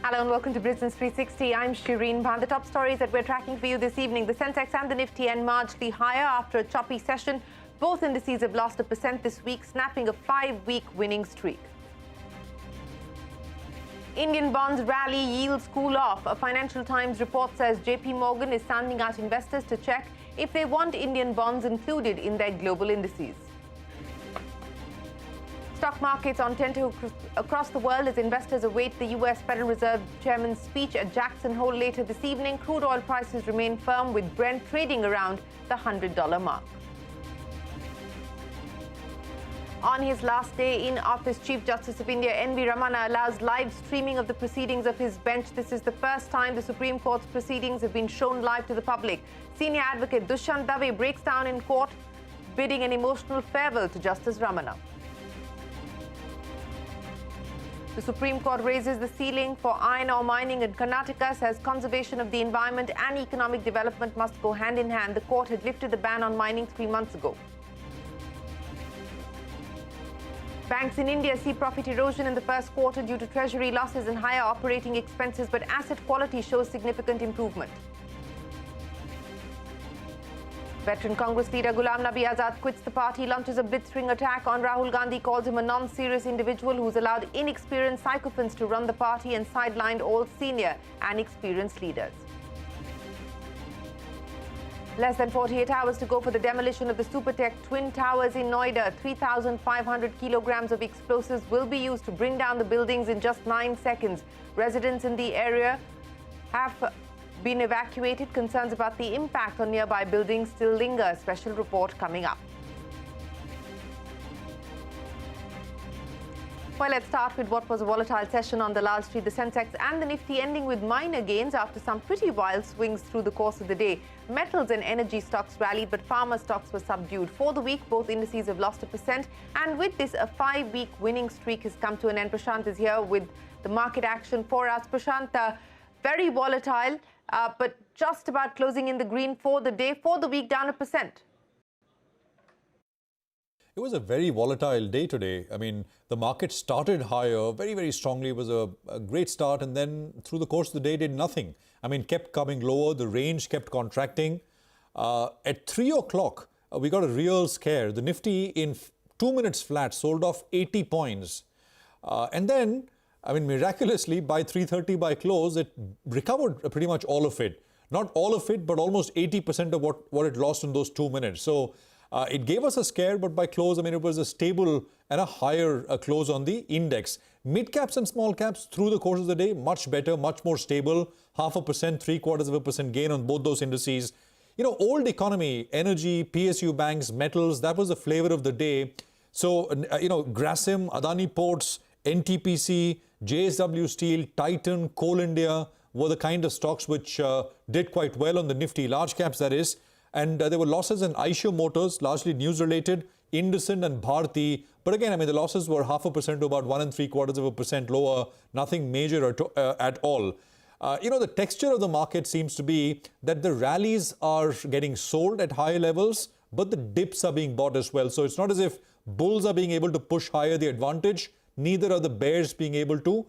Hello and welcome to Business 360. I'm Shireen Bhan. The top stories that we're tracking for you this evening. The Sensex and the Nifty end marginally higher after a choppy session. Both indices have lost 1% this week, snapping a 5-week winning streak. Indian bonds rally, yields cool off. A Financial Times report says JP Morgan is sounding out investors to check if they want Indian bonds included in their global indices. Stock markets on tenterhooks across the world as investors await the US Federal Reserve Chairman's speech at Jackson Hole later this evening. Crude oil prices remain firm with Brent trading around the $100 mark. On his last day in office, Chief Justice of India N.V. Ramana allows live streaming of the proceedings of his bench. This is the first time the Supreme Court's proceedings have been shown live to the public. Senior advocate Dushyant Dave breaks down in court, bidding an emotional farewell to Justice Ramana. The Supreme Court raises the ceiling for iron ore mining in Karnataka, says conservation of the environment and economic development must go hand in hand. The court had lifted the ban on mining 3 months ago. Banks in India see profit erosion in the first quarter due to treasury losses and higher operating expenses, but asset quality shows significant improvement. Veteran Congress leader Ghulam Nabi Azad quits the party, launches a blitzkrieg attack on Rahul Gandhi, calls him a non-serious individual who's allowed inexperienced sycophants to run the party and sidelined all senior and experienced leaders. Less than 48 hours to go for the demolition of the Supertech Twin Towers in Noida. 3,500 kilograms of explosives will be used to bring down the buildings in just 9 seconds. Residents in the area have been evacuated. Concerns about the impact on nearby buildings still linger. Special report coming up. Well, let's start with what was a volatile session on Dalal Street. The Sensex and the Nifty ending with minor gains after some pretty wild swings through the course of the day. Metals and energy stocks rallied, but pharma stocks were subdued. For the week, both indices have lost 1%. And with this, a 5-week winning streak has come to an end. Prashant is here with the market action for us. Prashant, very volatile, but just about closing in the green for the day. For the week, down 1%. It was a very volatile day today. I mean, the market started higher very, very strongly. It was a great start, and then through the course of the day did nothing. I mean, kept coming lower. The range kept contracting. At 3 o'clock, we got a real scare. The Nifty in 2 minutes flat sold off 80 points. And then, I mean, miraculously, by 3:30 by close, it recovered pretty much all of it. Not all of it, but almost 80% of what it lost in those 2 minutes. So it gave us a scare, but by close, I mean, it was a stable and a higher close on the index. Mid caps and small caps through the course of the day, much better, much more stable. 0.5%, 0.75% gain on both those indices. You know, old economy, energy, PSU banks, metals, that was the flavor of the day. So, you know, Grasim, Adani Ports, NTPC, JSW Steel, Titan, Coal India were the kind of stocks which did quite well on the Nifty, large caps that is. And there were losses in Eicher Motors, largely news-related, Indocent and Bharti. But again, I mean, the losses were 0.5% to about 1.75% lower, nothing major at all. You know, the texture of the market seems to be that the rallies are getting sold at higher levels, but the dips are being bought as well. So it's not as if bulls are being able to push higher the advantage, neither are the bears being able to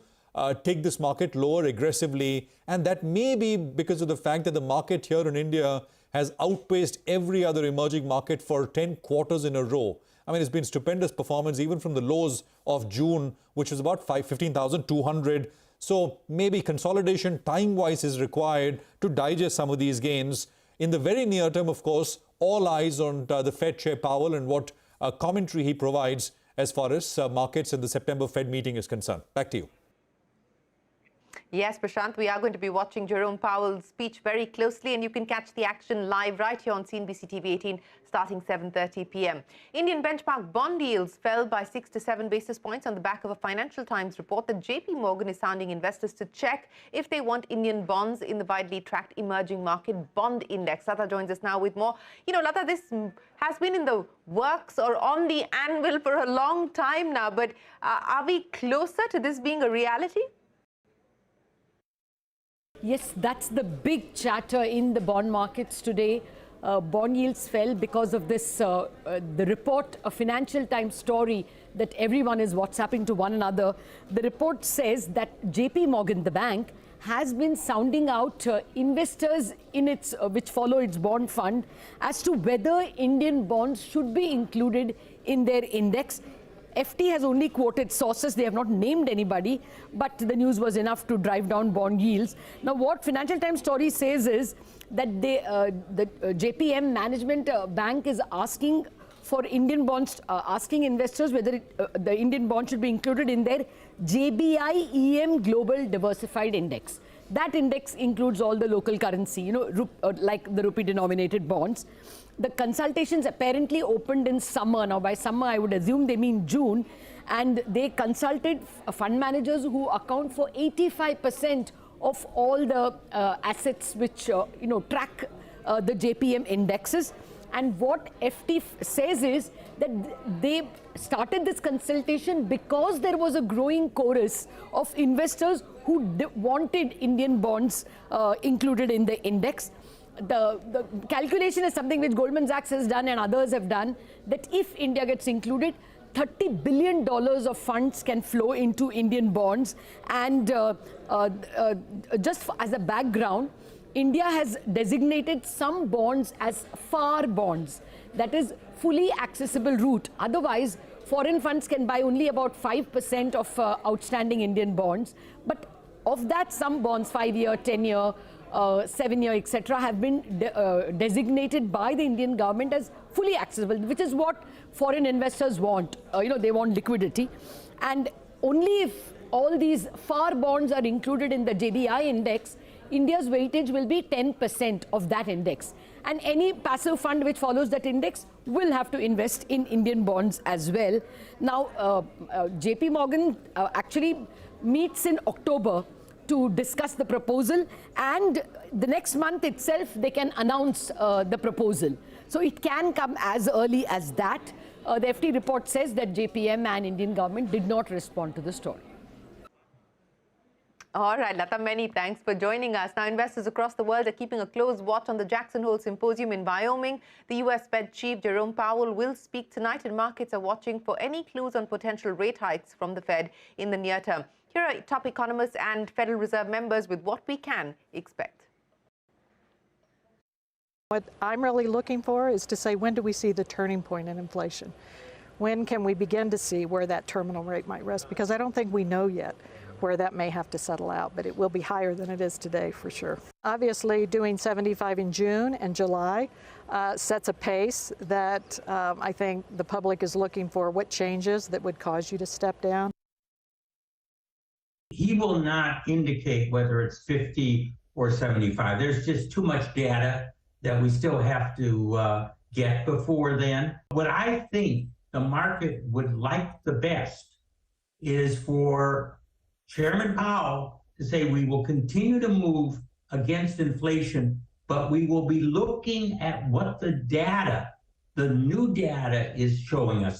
take this market lower aggressively. And that may be because of the fact that the market here in India has outpaced every other emerging market for 10 quarters in a row. I mean, it's been stupendous performance even from the lows of June, which was about 15,200. So maybe consolidation time-wise is required to digest some of these gains. In the very near term, of course, all eyes on the Fed Chair Powell and what commentary he provides as far as markets in the September Fed meeting is concerned. Back to you. Yes, Prashant, we are going to be watching Jerome Powell's speech very closely, and you can catch the action live right here on CNBC-TV18 starting 7:30 p.m. Indian benchmark bond yields fell by 6 to 7 basis points on the back of a Financial Times report that JP Morgan is sounding investors to check if they want Indian bonds in the widely tracked emerging market bond index. Lata joins us now with more. You know, Lata, this has been in the works or on the anvil for a long time now, but are we closer to this being a reality? Yes, that's the big chatter in the bond markets today. bond yields fell because of this, the report, a Financial Times story that everyone is WhatsApping to one another. The report says that JP Morgan, the bank, has been sounding out investors in its which follow its bond fund as to whether Indian bonds should be included in their index. FT has only quoted sources, they have not named anybody, but the news was enough to drive down bond yields. Now what Financial Times story says is that the JPM management bank is asking for Indian bonds, asking investors whether the Indian bond should be included in their JBI EM Global Diversified Index. That index includes all the local currency, you know, like the rupee denominated bonds. The consultations apparently opened in summer. Now by summer I would assume they mean June, and they consulted fund managers who account for 85% of all the assets which you know, track the JPM indexes. And what FT says is that they started this consultation because there was a growing chorus of investors who wanted Indian bonds included in the index. The calculation is something which Goldman Sachs has done and others have done, that if India gets included, $30 billion of funds can flow into Indian bonds. And just as a background, India has designated some bonds as FAR bonds, that is fully accessible route. Otherwise, foreign funds can buy only about 5% of outstanding Indian bonds. But of that, some bonds, 5-year, 10-year, 7-year, etc., have been designated by the Indian government as fully accessible, which is what foreign investors want. You know, they want liquidity. And only if all these FAR bonds are included in the JBI index, India's weightage will be 10% of that index. And any passive fund which follows that index will have to invest in Indian bonds as well. Now, JP Morgan actually meets in October to discuss the proposal, and the next month itself they can announce the proposal. So it can come as early as that. The FT report says that JPM and Indian government did not respond to the story. All right, Lata, many thanks for joining us. Now, investors across the world are keeping a close watch on the Jackson Hole Symposium in Wyoming. The U.S. Fed Chief Jerome Powell will speak tonight, and markets are watching for any clues on potential rate hikes from the Fed in the near term. Here are top economists and Federal Reserve members with what we can expect. What I'm really looking for is to say, when do we see the turning point in inflation? When can we begin to see where that terminal rate might rest? Because I don't think we know yet where that may have to settle out, but it will be higher than it is today for sure. Obviously, doing 75 in June and July sets a pace that I think the public is looking for. What changes that would cause you to step down? He will not indicate whether it's 50 or 75. There's just too much data that we still have to get before then. What I think the market would like the best is for Chairman Powell to say we will continue to move against inflation, but we will be looking at what the data, the new data, is showing us.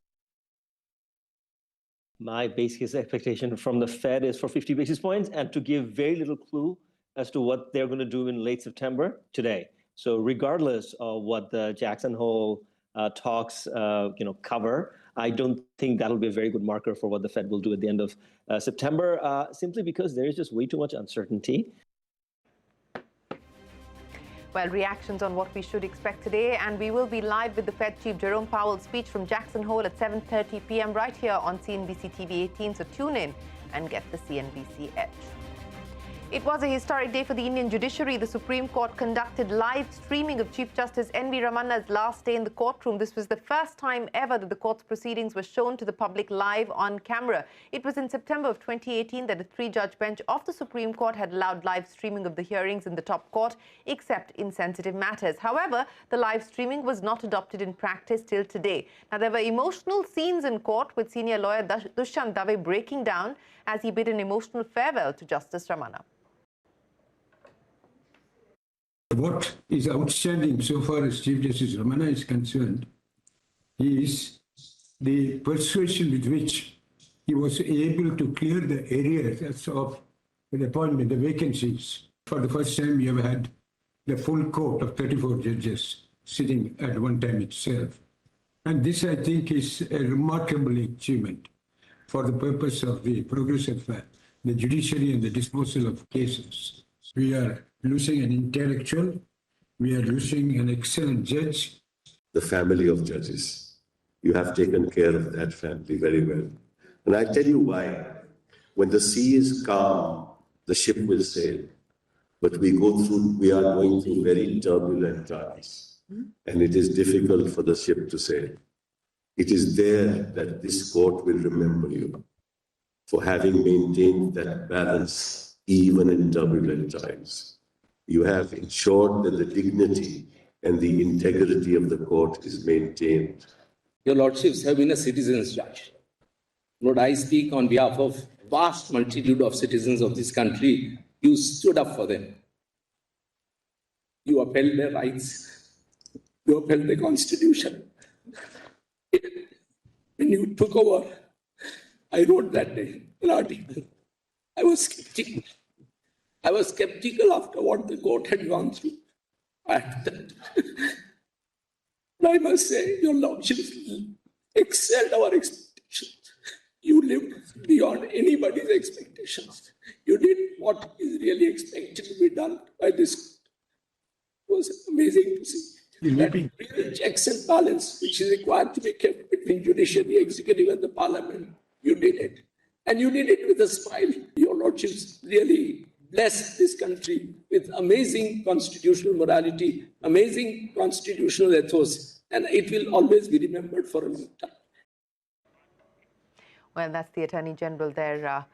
My base case expectation from the Fed is for 50 basis points and to give very little clue as to what they're going to do in late September today. So regardless of what the Jackson Hole talks cover, I don't think that'll be a very good marker for what the Fed will do at the end of September, simply because there is just way too much uncertainty. Well, reactions on what we should expect today, and we will be live with the Fed Chief Jerome Powell's speech from Jackson Hole at 7:30 p.m. right here on CNBC-TV18. So tune in and get the CNBC edge. It was a historic day for the Indian judiciary. The Supreme Court conducted live streaming of Chief Justice N.V. Ramana's last day in the courtroom. This was the first time ever that the court's proceedings were shown to the public live on camera. It was in September of 2018 that a 3-judge bench of the Supreme Court had allowed live streaming of the hearings in the top court, except in sensitive matters. However, the live streaming was not adopted in practice till today. Now, there were emotional scenes in court with senior lawyer Dushyant Dave breaking down as he bid an emotional farewell to Justice Ramana. What is outstanding so far as Chief Justice Ramana is concerned is the persuasion with which he was able to clear the areas of the appointment, the vacancies. For the first time, we have had the full court of 34 judges. sitting at one time itself. And this, I think, is a remarkable achievement for the purpose of the progress of the judiciary and the disposal of cases. We are losing an intellectual, we are losing an excellent judge. The family of judges. You have taken care of that family very well. And I tell you why. When the sea is calm, the ship will sail. But we are going through very turbulent times. And it is difficult for the ship to sail. It is there that this court will remember you for having maintained that balance even in turbulent times. You have ensured that the dignity and the integrity of the court is maintained. Your Lordships have been a citizen's judge. Lord, I speak on behalf of vast multitude of citizens of this country. You stood up for them. You upheld their rights. You upheld the Constitution. When you took over, I wrote that day an article. I was skeptical. I was skeptical after what the court had gone through. But I must say, your Lordships excelled our expectations. You lived beyond anybody's expectations. You did what is really expected to be done by this court. It was amazing to see. That real checks and balance, which is required to be kept between judiciary, executive, and the parliament, you did it. And you did it with a smile. Your Lordships really blessed this country with amazing constitutional morality, amazing constitutional ethos, and it will always be remembered for a long time. Well, that's the Attorney General there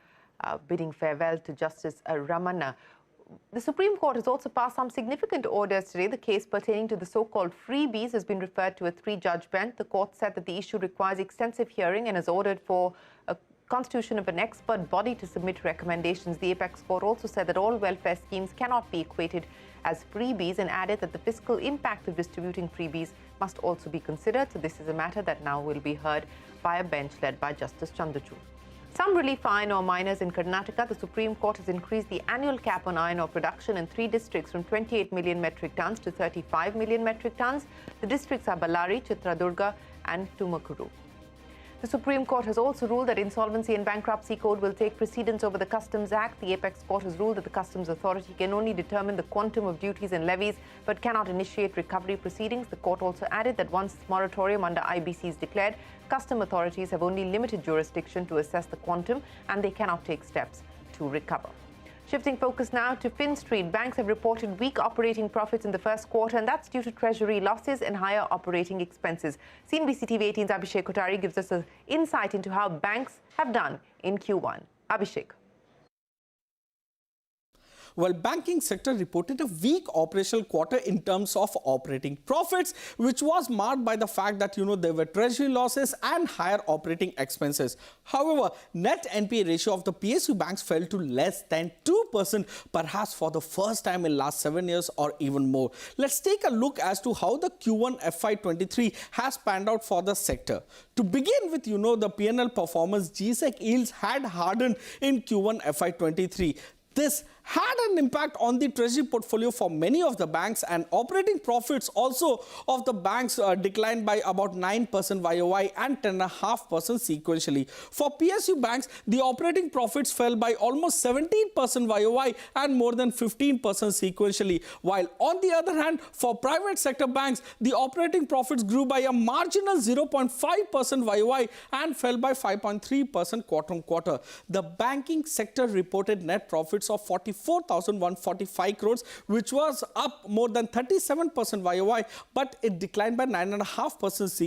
bidding farewell to Justice Ramana. The Supreme Court has also passed some significant orders today. The case pertaining to the so-called freebies has been referred to a three-judge bench. The court said that the issue requires extensive hearing and has ordered for a constitution of an expert body to submit recommendations. The apex court also said that all welfare schemes cannot be equated as freebies and added that the fiscal impact of distributing freebies must also be considered. So this is a matter that now will be heard by a bench led by Justice Chandrachud. Some relief for iron ore miners in Karnataka. The Supreme Court has increased the annual cap on iron ore production in 3 districts from 28 million metric tons to 35 million metric tons. The districts are Ballari, Chitradurga and Tumakuru. The Supreme Court has also ruled that Insolvency and Bankruptcy Code will take precedence over the Customs Act. The apex court has ruled that the Customs Authority can only determine the quantum of duties and levies but cannot initiate recovery proceedings. The court also added that once moratorium under IBC is declared, custom authorities have only limited jurisdiction to assess the quantum and they cannot take steps to recover. Shifting focus now to Fin Street. Banks have reported weak operating profits in the first quarter, and that's due to treasury losses and higher operating expenses. CNBC-TV18's Abhishek Kothari gives us an insight into how banks have done in Q1. Abhishek. Well, banking sector reported a weak operational quarter in terms of operating profits, which was marked by the fact that, there were treasury losses and higher operating expenses. However, net NPA ratio of the PSU banks fell to less than 2%, perhaps for the first time in last 7 years or even more. Let's take a look as to how the Q1 FY23 has panned out for the sector. To begin with, the P&L performance, GSEC yields had hardened in Q1 FY23. This had an impact on the treasury portfolio for many of the banks, and operating profits also of the banks declined by about 9% YOY and 10.5% sequentially. For PSU banks, the operating profits fell by almost 17% YOY and more than 15% sequentially, while on the other hand, for private sector banks, the operating profits grew by a marginal 0.5% YOY and fell by 5.3% quarter on quarter. The banking sector reported net profits of 44,145 crores, which was up more than 37% YOY, but it declined by 9.5%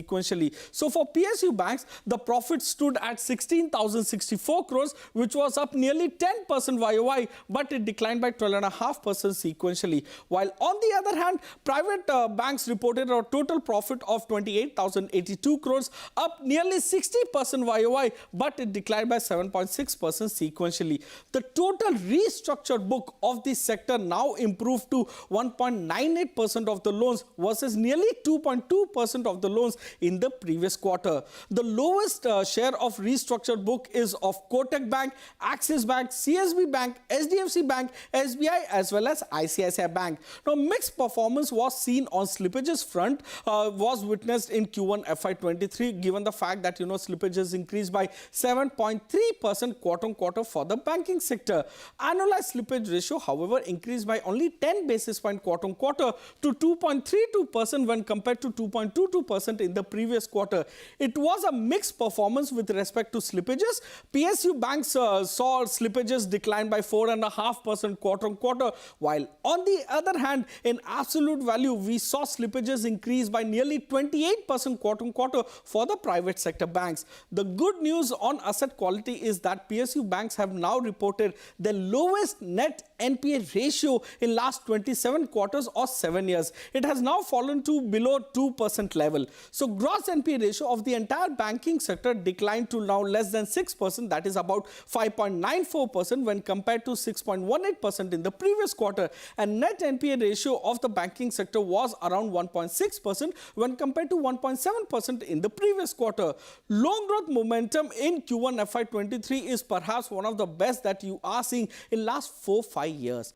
sequentially. So for PSU banks, the profit stood at 16,064 crores, which was up nearly 10% YOY, but it declined by 12.5% sequentially. While on the other hand, private banks reported a total profit of 28,082 crores, up nearly 60% YOY, but it declined by 7.6% sequentially. The total restructured restructured book of the sector now improved to 1.98% of the loans versus nearly 2.2% of the loans in the previous quarter. The lowest share of restructured book is of Kotak Bank, Axis Bank, CSB Bank, SDFC Bank, SBI as well as ICICI Bank. Now, mixed performance was seen on slippages front, was witnessed in Q1 FY23 given the fact that slippages increased by 7.3% quarter-on-quarter for the banking sector. Annualized slippage ratio, however, increased by only 10 basis points quarter-on-quarter to 2.32% when compared to 2.22% in the previous quarter. It was a mixed performance with respect to slippages. PSU banks saw slippages decline by 4.5% quarter-on-quarter, while on the other hand, in absolute value, we saw slippages increase by nearly 28% quarter-on-quarter for the private sector banks. The good news on asset quality is that PSU banks have now reported the lowest net NPA ratio in last 27 quarters or 7 years. It has now fallen to below 2% level. So gross NPA ratio of the entire banking sector declined to now less than 6%, that is about 5.94% when compared to 6.18% in the previous quarter. And net NPA ratio of the banking sector was around 1.6% when compared to 1.7% in the previous quarter. Loan growth momentum in Q1 FY23 is perhaps one of the best that you are seeing in last 4-5 years.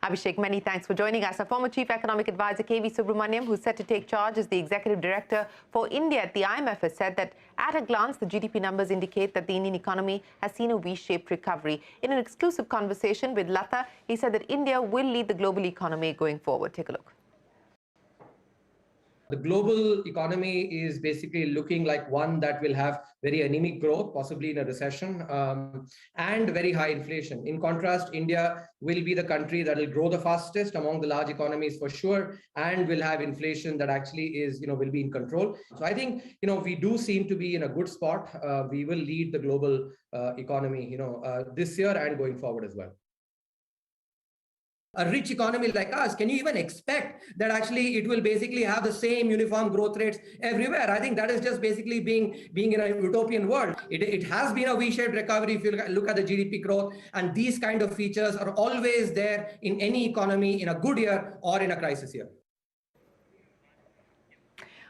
Abhishek, many thanks for joining us. Our former Chief Economic Advisor KV Subramaniam, who's set to take charge as the Executive Director for India at the IMF, has said that at a glance, the GDP numbers indicate that the Indian economy has seen a V-shaped recovery. In an exclusive conversation with Lata, he said that India will lead the global economy going forward. Take a look. The global economy is basically looking like one that will have very anemic growth, possibly in a recession, and very high inflation. In contrast, India will be the country that will grow the fastest among the large economies for sure, and will have inflation that actually is, will be in control. So I think, we do seem to be in a good spot. We will lead the global economy, this year and going forward as well. A rich economy like us, can you even expect that actually it will basically have the same uniform growth rates everywhere? I think that is just basically being in a utopian world. It has been a V-shaped recovery if you look at the GDP growth, and these kind of features are always there in any economy in a good year or in a crisis year.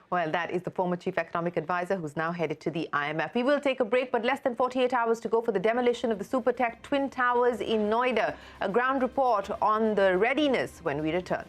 Well, that is the former Chief Economic Advisor who's now headed to the IMF. We will take a break, but less than 48 hours to go for the demolition of the super tech Twin Towers in Noida. A ground report on the readiness when we return.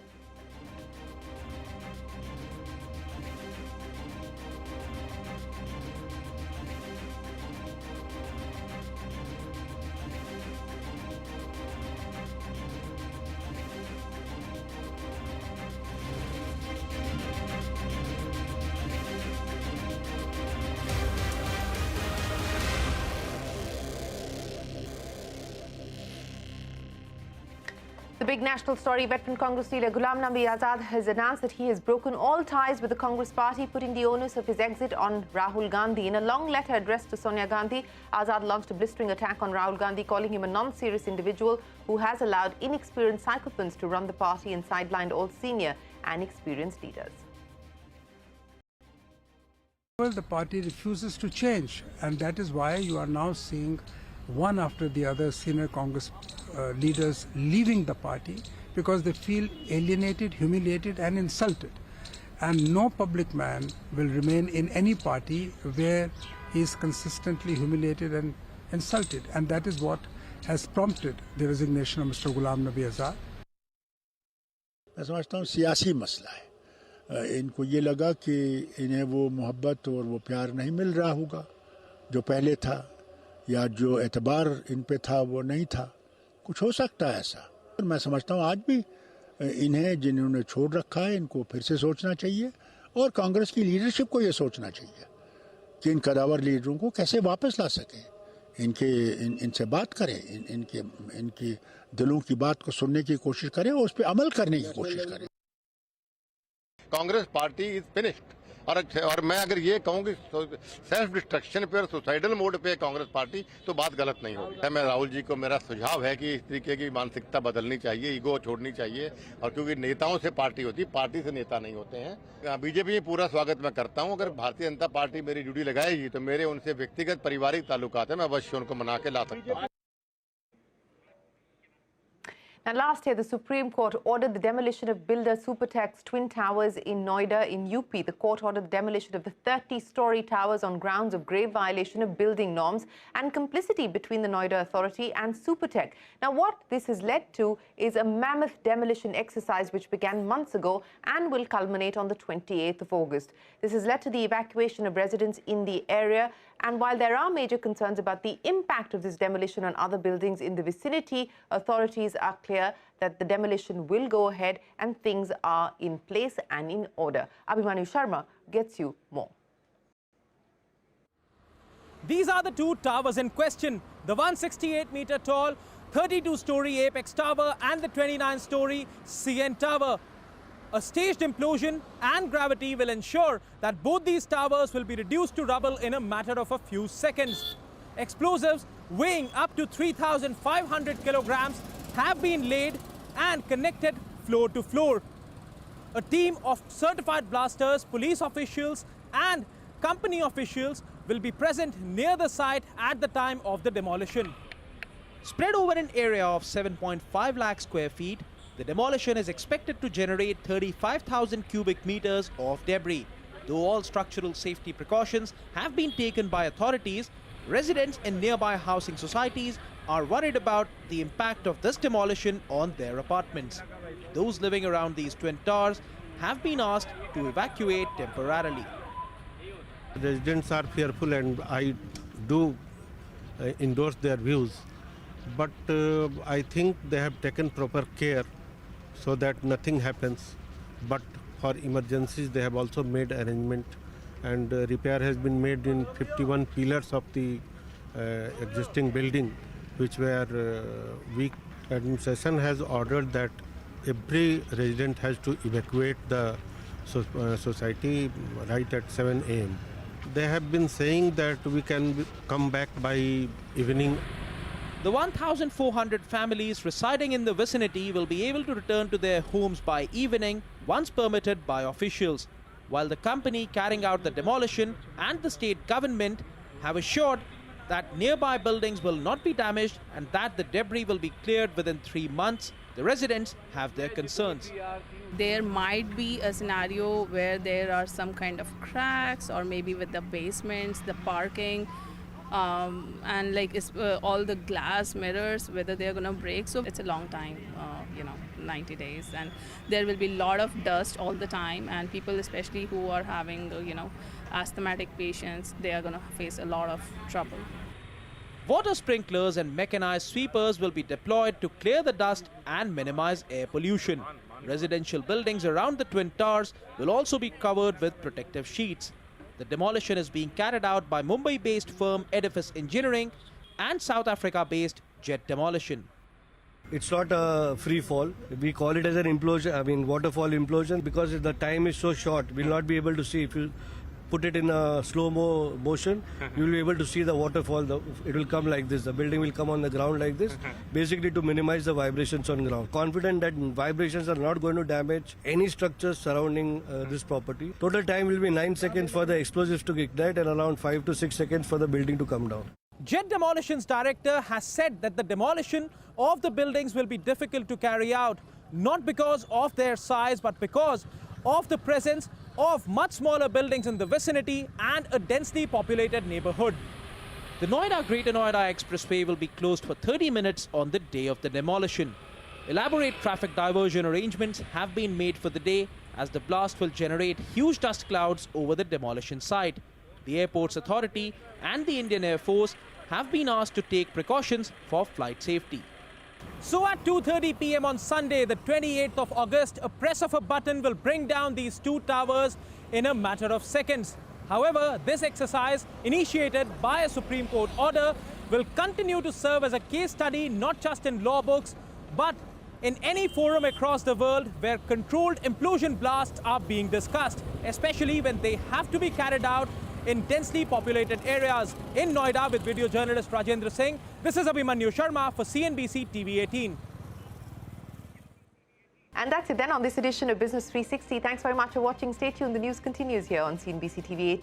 The big national story, veteran Congress leader Ghulam Nabi Azad has announced that he has broken all ties with the Congress party, putting the onus of his exit on Rahul Gandhi. In a long letter addressed to Sonia Gandhi, Azad launched a blistering attack on Rahul Gandhi, calling him a non-serious individual who has allowed inexperienced sycophants to run the party and sidelined all senior and experienced leaders. Well, the party refuses to change, and that is why you are now seeing one after the other senior Congress leaders leaving the party because they feel alienated, humiliated and insulted. And no public man will remain in any party where he is consistently humiliated and insulted. And that is what has prompted the resignation of Mr. Ghulam Nabi Azad. मैं समझता हूँ सियासी मसला है। इनको ये लगा कि इन्हें वो मोहब्बत और वो प्यार नहीं मिल रहा होगा जो पहले था, या जो एतबार इन पे था वो नहीं था। कुछ हो सकता है ऐसा। मैं समझता हूँ आज भी इन्हें जिन्होंने छोड़ रखा है इनको फिर से सोचना चाहिए, और कांग्रेस की लीडरशिप को ये सोचना चाहिए कि इन कदावर लीडरों को कैसे वापस ला सकें। इनसे बात करें, इनकी दिलों की बात को सुनने की कोशिश करें और उस पर अमल करने की कोशिश करें। कांग्रेस पार्टी इज फिनिश्ड, और मैं अगर ये कहूँ कि सेल्फ डिस्ट्रक्शन पे और सुसाइडल मोड पे कांग्रेस पार्टी, तो बात गलत नहीं होगी। मैं राहुल जी को मेरा सुझाव है कि इस तरीके की मानसिकता बदलनी चाहिए, ईगो छोड़नी चाहिए, और क्योंकि नेताओं से पार्टी होती है, पार्टी से नेता नहीं होते हैं। बीजेपी में पूरा स्वागत मैं करता हूँ। अगर भारतीय जनता पार्टी मेरी ड्यूटी लगाएगी तो मेरे उनसे व्यक्तिगत पारिवारिक ताल्लुकात है, मैं अवश्य उनको मना के ला सकता हूँ। Now, last year, the Supreme Court ordered the demolition of builder Supertech's twin towers in Noida in UP. The court ordered the demolition of the 30-story towers on grounds of grave violation of building norms and complicity between the Noida Authority and Supertech. Now, what this has led to is a mammoth demolition exercise which began months ago and will culminate on the 28th of August. This has led to the evacuation of residents in the area. And while there are major concerns about the impact of this demolition on other buildings in the vicinity, authorities are clear that the demolition will go ahead and things are in place and in order. Abhimanyu Sharma gets you more. These are the two towers in question, the 168-meter tall, 32-story Apex Tower and the 29-story CN Tower. A staged implosion and gravity will ensure that both these towers will be reduced to rubble in a matter of a few seconds. Explosives weighing up to 3,500 kilograms have been laid and connected floor to floor. A team of certified blasters, police officials and company officials will be present near the site at the time of the demolition. Spread over an area of 7.5 lakh square feet, the demolition is expected to generate 35,000 cubic meters of debris. Though all structural safety precautions have been taken by authorities, residents in nearby housing societies are worried about the impact of this demolition on their apartments. Those living around these twin towers have been asked to evacuate temporarily. Residents are fearful and I do endorse their views, but I think they have taken proper care so that nothing happens. But for emergencies, they have also made arrangement, and repair has been made in 51 pillars of the existing building, which were weak. Administration has ordered that every resident has to evacuate the society right at 7 a.m. They have been saying that we can come back by evening. The 1,400 families residing in the vicinity will be able to return to their homes by evening once permitted by officials, while the company carrying out the demolition and the state government have assured that nearby buildings will not be damaged and that the debris will be cleared within 3 months. The residents have their concerns. There might be a scenario where there are some kind of cracks, or maybe with the basements, the parking, and like all the glass mirrors, whether they're going to break. So it's a long time, 90 days, and there will be a lot of dust all the time, and people especially who are having asthmatic patients, they are going to face a lot of trouble. Water sprinklers and mechanized sweepers will be deployed to clear the dust and minimize air pollution. Residential buildings around the twin towers will also be covered with protective sheets. The demolition is being carried out by Mumbai-based firm Edifice Engineering and South Africa-based Jet Demolition. It's not a free fall. We call it as an implosion, waterfall implosion, because the time is so short. We'll not be able to see. If you put it in a slow motion, you'll be able to see the waterfall. It will come like this. The building will come on the ground like this, basically to minimize the vibrations on ground. Confident that vibrations are not going to damage any structures surrounding this property. Total time will be 9 seconds for the explosives to ignite and around 5 to 6 seconds for the building to come down. Jet Demolition's director has said that the demolition of the buildings will be difficult to carry out, not because of their size, but because of the presence of much smaller buildings in the vicinity and a densely populated neighborhood. The Noida-Greater Noida Expressway will be closed for 30 minutes on the day of the demolition. Elaborate traffic diversion arrangements have been made for the day, as the blast will generate huge dust clouds over the demolition site. The Airports Authority and the Indian Air Force have been asked to take precautions for flight safety. So at 2:30 p.m. on Sunday, the 28th of August, a press of a button will bring down these two towers in a matter of seconds. However, this exercise, initiated by a Supreme Court order, will continue to serve as a case study not just in law books, but in any forum across the world where controlled implosion blasts are being discussed, especially when they have to be carried out in densely populated areas. In Noida with video journalist Rajendra Singh, this is Abhimanyu Sharma for CNBC-TV18. And that's it then on this edition of Business 360. Thanks very much for watching. Stay tuned. The news continues here on CNBC-TV18.